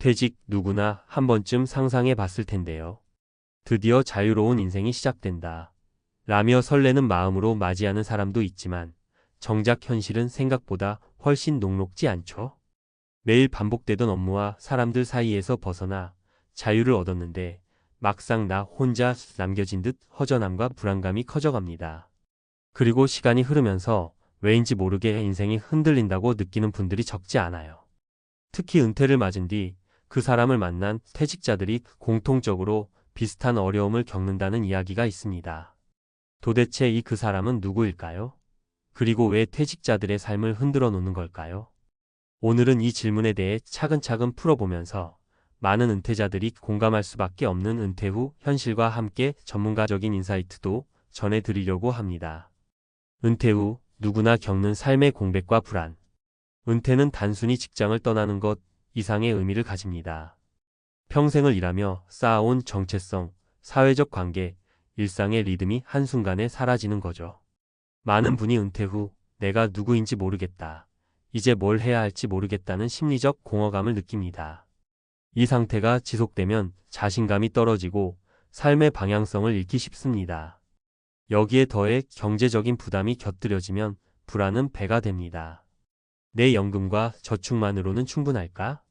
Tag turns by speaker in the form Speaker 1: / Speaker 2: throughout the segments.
Speaker 1: 퇴직 누구나 한 번쯤 상상해 봤을 텐데요. 드디어 자유로운 인생이 시작된다 라며 설레는 마음으로 맞이하는 사람도 있지만 정작 현실은 생각보다 훨씬 녹록지 않죠. 매일 반복되던 업무와 사람들 사이에서 벗어나 자유를 얻었는데 막상 나 혼자 남겨진 듯 허전함과 불안감이 커져갑니다. 그리고 시간이 흐르면서 왜인지 모르게 인생이 흔들린다고 느끼는 분들이 적지 않아요. 특히 은퇴를 맞은 뒤 그 사람을 만난 퇴직자들이 공통적으로 비슷한 어려움을 겪는다는 이야기가 있습니다. 도대체 그 사람은 누구일까요? 그리고 왜 퇴직자들의 삶을 흔들어 놓는 걸까요? 오늘은 이 질문에 대해 차근차근 풀어보면서 많은 은퇴자들이 공감할 수밖에 없는 은퇴 후 현실과 함께 전문가적인 인사이트도 전해드리려고 합니다. 은퇴 후 누구나 겪는 삶의 공백과 불안. 은퇴는 단순히 직장을 떠나는 것 이상의 의미를 가집니다. 평생을 일하며 쌓아온 정체성, 사회적 관계, 일상의 리듬이 한순간에 사라지는 거죠. 많은 분이 은퇴 후 내가 누구인지 모르겠다. 이제 뭘 해야 할지 모르겠다는 심리적 공허감을 느낍니다. 이 상태가 지속되면 자신감이 떨어지고 삶의 방향성을 잃기 쉽습니다. 여기에 더해 경제적인 부담이 곁들여지면 불안은 배가 됩니다. 내 연금과 저축만으로는 충분할까?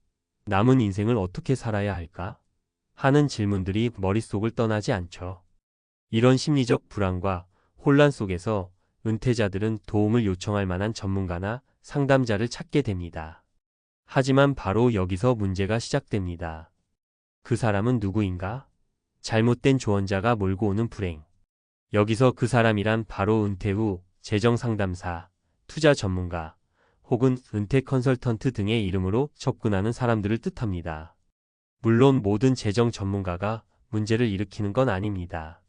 Speaker 1: 남은 인생을 어떻게 살아야 할까? 하는 질문들이 머릿속을 떠나지 않죠. 이런 심리적 불안과 혼란 속에서 은퇴자들은 도움을 요청할 만한 전문가나 상담자를 찾게 됩니다. 하지만 바로 여기서 문제가 시작됩니다. 그 사람은 누구인가? 잘못된 조언자가 몰고 오는 불행. 여기서 그 사람이란 바로 은퇴 후 재정 상담사, 투자 전문가, 혹은 은퇴 컨설턴트 등의 이름으로 접근하는 사람들을 뜻합니다. 물론 모든 재정 전문가가 문제를 일으키는 건 아닙니다.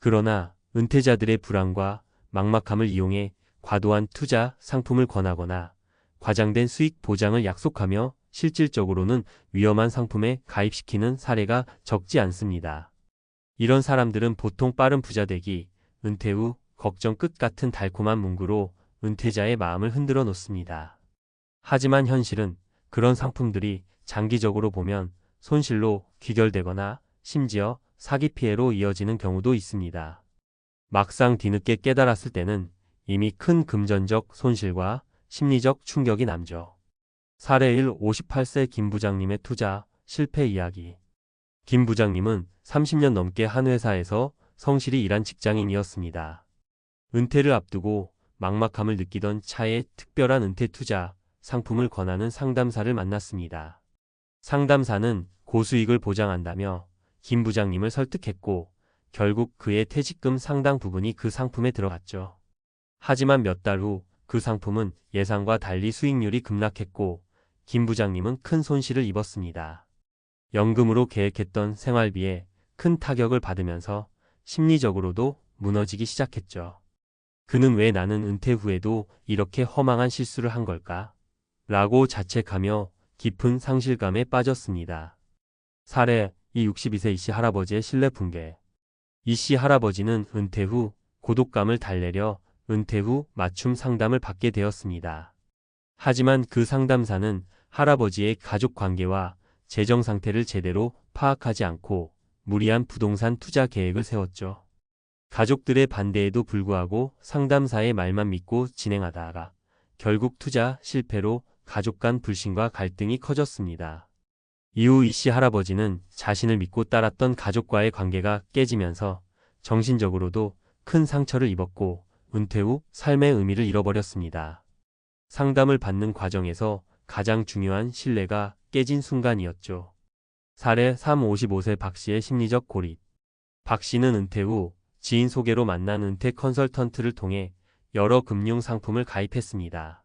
Speaker 1: 그러나 은퇴자들의 불안과 막막함을 이용해 과도한 투자 상품을 권하거나 과장된 수익 보장을 약속하며 실질적으로는 위험한 상품에 가입시키는 사례가 적지 않습니다. 이런 사람들은 보통 빠른 부자 되기, 은퇴 후 걱정 끝 같은 달콤한 문구로 은퇴자의 마음을 흔들어 놓습니다. 하지만 현실은 그런 상품들이 장기적으로 보면 손실로 귀결되거나 심지어 사기 피해로 이어지는 경우도 있습니다. 막상 뒤늦게 깨달았을 때는 이미 큰 금전적 손실과 심리적 충격이 남죠. 사례 1. 58세 김 부장님의 투자 실패 이야기. 김 부장님은 30년 넘게 한 회사에서 성실히 일한 직장인이었습니다. 은퇴를 앞두고 막막함을 느끼던 차에 특별한 은퇴 투자 상품을 권하는 상담사를 만났습니다. 상담사는 고수익을 보장한다며 김 부장님을 설득했고 결국 그의 퇴직금 상당 부분이 그 상품에 들어갔죠. 하지만 몇 달 후 그 상품은 예상과 달리 수익률이 급락했고 김 부장님은 큰 손실을 입었습니다. 연금으로 계획했던 생활비에 큰 타격을 받으면서 심리적으로도 무너지기 시작했죠. 그는 왜 나는 은퇴 후에도 이렇게 허망한 실수를 한 걸까? 라고 자책하며 깊은 상실감에 빠졌습니다. 사례 62세 이씨 할아버지의 신뢰 붕괴. 이씨 할아버지는 은퇴 후 고독감을 달래려 은퇴 후 맞춤 상담을 받게 되었습니다. 하지만 그 상담사는 할아버지의 가족 관계와 재정 상태를 제대로 파악하지 않고 무리한 부동산 투자 계획을 세웠죠. 가족들의 반대에도 불구하고 상담사의 말만 믿고 진행하다가 결국 투자 실패로 가족 간 불신과 갈등이 커졌습니다. 이후 이씨 할아버지는 자신을 믿고 따랐던 가족과의 관계가 깨지면서 정신적으로도 큰 상처를 입었고 은퇴 후 삶의 의미를 잃어버렸습니다. 상담을 받는 과정에서 가장 중요한 신뢰가 깨진 순간이었죠. 사례 3. 55세 박 씨의 심리적 고립. 박 씨는 은퇴 후 지인 소개로 만난 은퇴 컨설턴트를 통해 여러 금융 상품을 가입했습니다.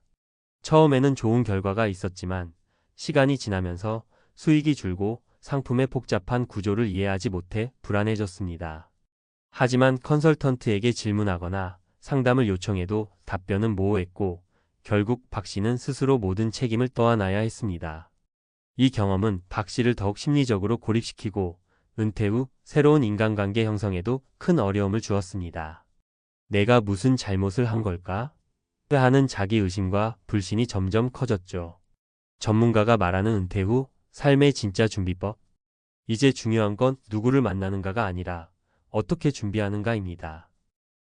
Speaker 1: 처음에는 좋은 결과가 있었지만 시간이 지나면서 수익이 줄고 상품의 복잡한 구조를 이해하지 못해 불안해졌습니다. 하지만 컨설턴트에게 질문하거나 상담을 요청해도 답변은 모호했고 결국 박 씨는 스스로 모든 책임을 떠안아야 했습니다. 이 경험은 박 씨를 더욱 심리적으로 고립시키고 은퇴 후 새로운 인간관계 형성에도 큰 어려움을 주었습니다. 내가 무슨 잘못을 한 걸까? 하는 자기의심과 불신이 점점 커졌죠. 전문가가 말하는 은퇴 후 삶의 진짜 준비법. 이제 중요한 건 누구를 만나는가가 아니라 어떻게 준비하는가입니다.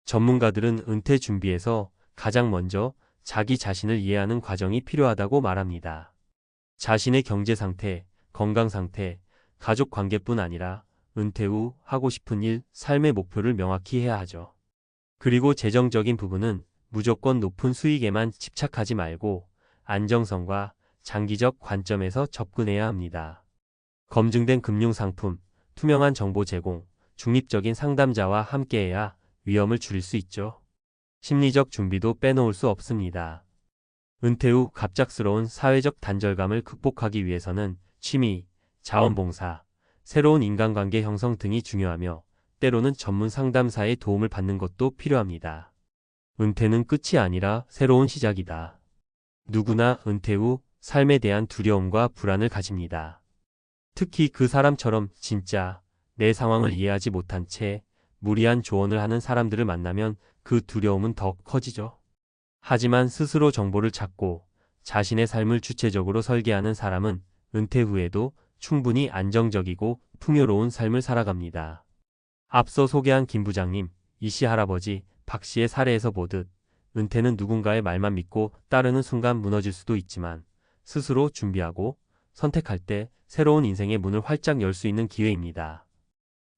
Speaker 1: 전문가들은 은퇴 준비에서 가장 먼저 자기 자신을 이해하는 과정이 필요하다고 말합니다. 자신의 경제 상태, 건강 상태, 가족 관계뿐 아니라 은퇴 후 하고 싶은 일, 삶의 목표를 명확히 해야 하죠. 그리고 재정적인 부분은 무조건 높은 수익에만 집착하지 말고 안정성과 장기적 관점에서 접근해야 합니다. 검증된 금융상품, 투명한 정보 제공, 중립적인 상담자와 함께해야 위험을 줄일 수 있죠. 심리적 준비도 빼놓을 수 없습니다. 은퇴 후 갑작스러운 사회적 단절감을 극복하기 위해서는 취미, 자원봉사, 새로운 인간관계 형성 등이 중요하며 때로는 전문 상담사의 도움을 받는 것도 필요합니다. 은퇴는 끝이 아니라 새로운 시작이다. 누구나 은퇴 후 삶에 대한 두려움과 불안을 가집니다. 특히 그 사람처럼 진짜 내 상황을 이해하지 못한 채 무리한 조언을 하는 사람들을 만나면 그 두려움은 더 커지죠. 하지만 스스로 정보를 찾고 자신의 삶을 주체적으로 설계하는 사람은 은퇴 후에도 충분히 안정적이고 풍요로운 삶을 살아갑니다. 앞서 소개한 김 부장님, 이 씨 할아버지, 박 씨의 사례에서 보듯 은퇴는 누군가의 말만 믿고 따르는 순간 무너질 수도 있지만 스스로 준비하고 선택할 때 새로운 인생의 문을 활짝 열 수 있는 기회입니다.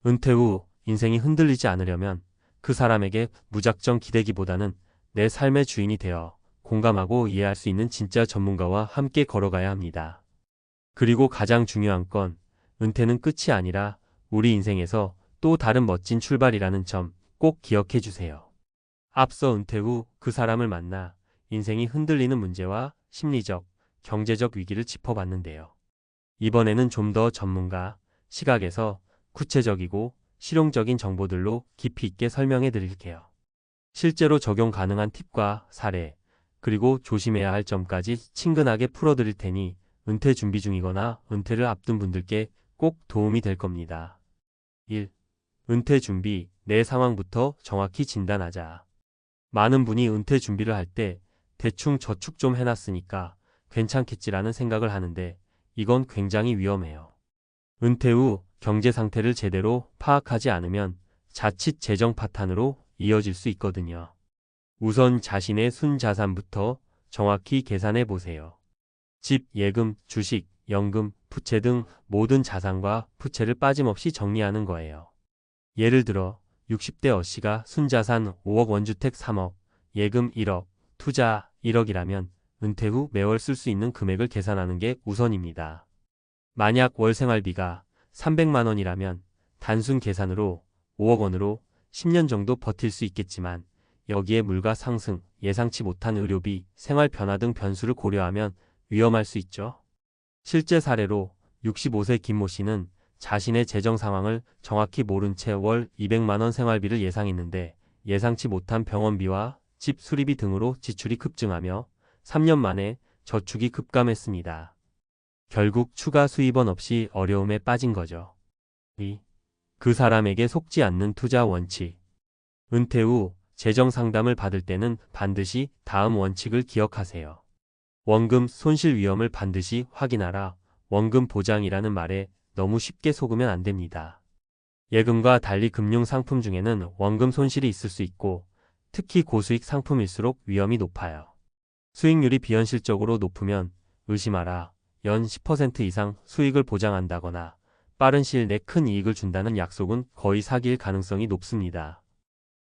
Speaker 1: 은퇴 후 인생이 흔들리지 않으려면 그 사람에게 무작정 기대기보다는 내 삶의 주인이 되어 공감하고 이해할 수 있는 진짜 전문가와 함께 걸어가야 합니다. 그리고 가장 중요한 건 은퇴는 끝이 아니라 우리 인생에서 또 다른 멋진 출발이라는 점 꼭 기억해 주세요. 앞서 은퇴 후 그 사람을 만나 인생이 흔들리는 문제와 심리적, 경제적 위기를 짚어봤는데요. 이번에는 좀 더 전문가 시각에서 구체적이고 실용적인 정보들로 깊이 있게 설명해 드릴게요. 실제로 적용 가능한 팁과 사례, 그리고 조심해야 할 점까지 친근하게 풀어드릴 테니 은퇴 준비 중이거나 은퇴를 앞둔 분들께 꼭 도움이 될 겁니다. 1. 은퇴 준비, 내 상황부터 정확히 진단하자. 많은 분이 은퇴 준비를 할 때 대충 저축 좀 해놨으니까 괜찮겠지라는 생각을 하는데 이건 굉장히 위험해요. 은퇴 후 경제 상태를 제대로 파악하지 않으면 자칫 재정 파탄으로 이어질 수 있거든요. 우선 자신의 순자산부터 정확히 계산해 보세요. 집, 예금, 주식, 연금, 부채 등 모든 자산과 부채를 빠짐없이 정리하는 거예요. 예를 들어 60대 어씨가 순자산 5억, 원주택 3억, 예금 1억, 투자 1억이라면 은퇴 후 매월 쓸 수 있는 금액을 계산하는 게 우선입니다. 만약 월 생활비가 300만 원이라면 단순 계산으로 5억 원으로 10년 정도 버틸 수 있겠지만 여기에 물가 상승, 예상치 못한 의료비, 생활 변화 등 변수를 고려하면 위험할 수 있죠. 실제 사례로 65세 김모 씨는 자신의 재정 상황을 정확히 모른 채 월 200만 원 생활비를 예상했는데 예상치 못한 병원비와 집 수리비 등으로 지출이 급증하며 3년 만에 저축이 급감했습니다. 결국 추가 수입원 없이 어려움에 빠진 거죠. 2. 그 사람에게 속지 않는 투자 원칙. 은퇴 후 재정 상담을 받을 때는 반드시 다음 원칙을 기억하세요. 원금 손실 위험을 반드시 확인하라. 원금 보장이라는 말에 너무 쉽게 속으면 안 됩니다. 예금과 달리 금융 상품 중에는 원금 손실이 있을 수 있고 특히 고수익 상품일수록 위험이 높아요. 수익률이 비현실적으로 높으면 의심하라. 연 10% 이상 수익을 보장한다거나 빠른 시일 내 큰 이익을 준다는 약속은 거의 사기일 가능성이 높습니다.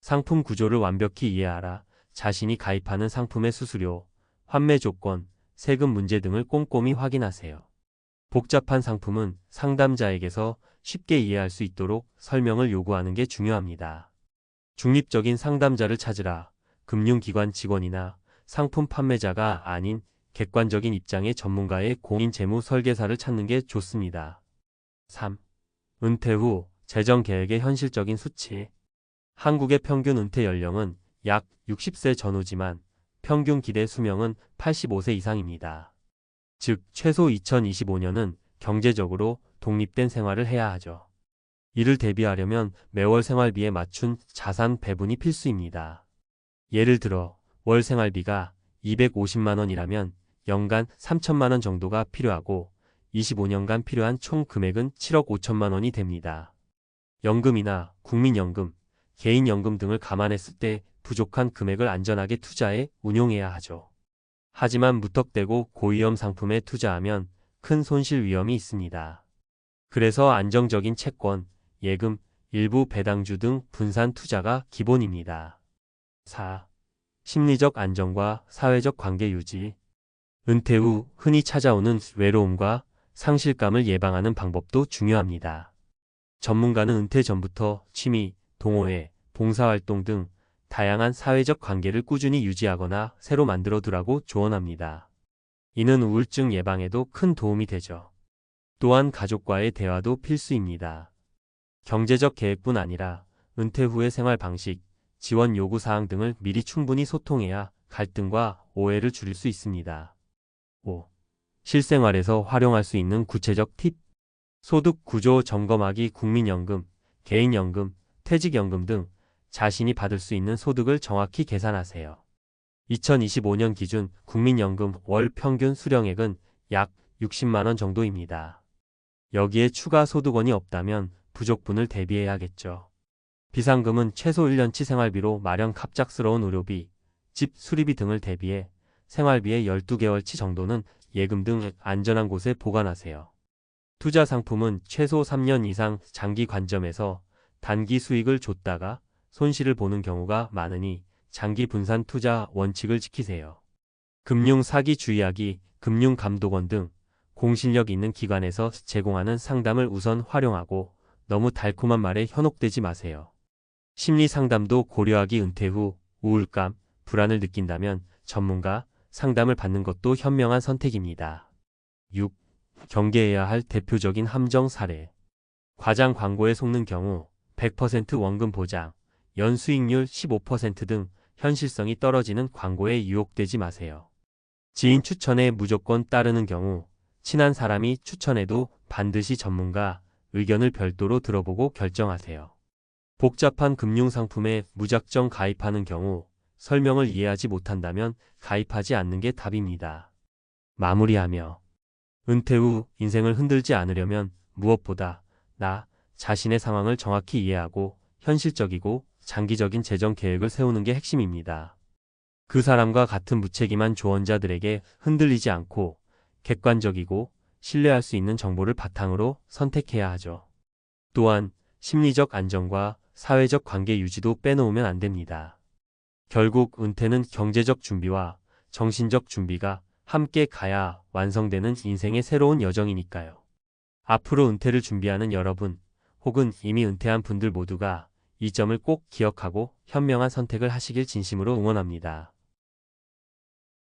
Speaker 1: 상품 구조를 완벽히 이해하라. 자신이 가입하는 상품의 수수료, 환매 조건, 세금 문제 등을 꼼꼼히 확인하세요. 복잡한 상품은 상담자에게서 쉽게 이해할 수 있도록 설명을 요구하는 게 중요합니다. 중립적인 상담자를 찾으라. 금융기관 직원이나 상품 판매자가 아닌 객관적인 입장의 전문가의 공인 재무 설계사를 찾는 게 좋습니다. 3. 은퇴 후 재정 계획의 현실적인 수치. 한국의 평균 은퇴 연령은 약 60세 전후지만 평균 기대 수명은 85세 이상입니다. 즉 최소 2025년은 경제적으로 독립된 생활을 해야 하죠. 이를 대비하려면 매월 생활비에 맞춘 자산 배분이 필수입니다. 예를 들어 월 생활비가 250만 원이라면 연간 3천만 원 정도가 필요하고 25년간 필요한 총 금액은 7억 5천만 원이 됩니다. 연금이나 국민연금, 개인연금 등을 감안했을 때 부족한 금액을 안전하게 투자해 운용해야 하죠. 하지만 무턱대고 고위험 상품에 투자하면 큰 손실 위험이 있습니다. 그래서 안정적인 채권, 예금, 일부 배당주 등 분산 투자가 기본입니다. 4. 심리적 안정과 사회적 관계 유지. 은퇴 후 흔히 찾아오는 외로움과 상실감을 예방하는 방법도 중요합니다. 전문가는 은퇴 전부터 취미, 동호회, 봉사활동 등 다양한 사회적 관계를 꾸준히 유지하거나 새로 만들어 두라고 조언합니다. 이는 우울증 예방에도 큰 도움이 되죠. 또한 가족과의 대화도 필수입니다. 경제적 계획뿐 아니라 은퇴 후의 생활 방식, 지원 요구 사항 등을 미리 충분히 소통해야 갈등과 오해를 줄일 수 있습니다. 5. 실생활에서 활용할 수 있는 구체적 팁. 소득 구조 점검하기. 국민연금, 개인연금, 퇴직연금 등 자신이 받을 수 있는 소득을 정확히 계산하세요. 2025년 기준 국민연금 월 평균 수령액은 약 60만 원 정도입니다. 여기에 추가 소득원이 없다면 부족분을 대비해야겠죠. 비상금은 최소 1년치 생활비로 마련. 갑작스러운 의료비, 집 수리비 등을 대비해 생활비의 12개월치 정도는 예금 등 안전한 곳에 보관하세요. 투자 상품은 최소 3년 이상 장기 관점에서 단기 수익을 줬다가 손실을 보는 경우가 많으니 장기 분산 투자 원칙을 지키세요. 금융 사기 주의하기. 금융감독원 등 공신력 있는 기관에서 제공하는 상담을 우선 활용하고 너무 달콤한 말에 현혹되지 마세요. 심리 상담도 고려하기. 은퇴 후 우울감, 불안을 느낀다면 전문가 상담을 받는 것도 현명한 선택입니다. 6. 경계해야 할 대표적인 함정 사례. 과장 광고에 속는 경우 100% 원금 보장, 연수익률 15% 등 현실성이 떨어지는 광고에 유혹되지 마세요. 지인 추천에 무조건 따르는 경우 친한 사람이 추천해도 반드시 전문가 의견을 별도로 들어보고 결정하세요. 복잡한 금융상품에 무작정 가입하는 경우 설명을 이해하지 못한다면 가입하지 않는 게 답입니다. 마무리하며 은퇴 후 인생을 흔들지 않으려면 무엇보다 나 자신의 상황을 정확히 이해하고 현실적이고 장기적인 재정 계획을 세우는 게 핵심입니다. 그 사람과 같은 무책임한 조언자들에게 흔들리지 않고 객관적이고 신뢰할 수 있는 정보를 바탕으로 선택해야 하죠. 또한 심리적 안정과 사회적 관계 유지도 빼놓으면 안 됩니다. 결국 은퇴는 경제적 준비와 정신적 준비가 함께 가야 완성되는 인생의 새로운 여정이니까요. 앞으로 은퇴를 준비하는 여러분, 혹은 이미 은퇴한 분들 모두가 이 점을 꼭 기억하고 현명한 선택을 하시길 진심으로 응원합니다.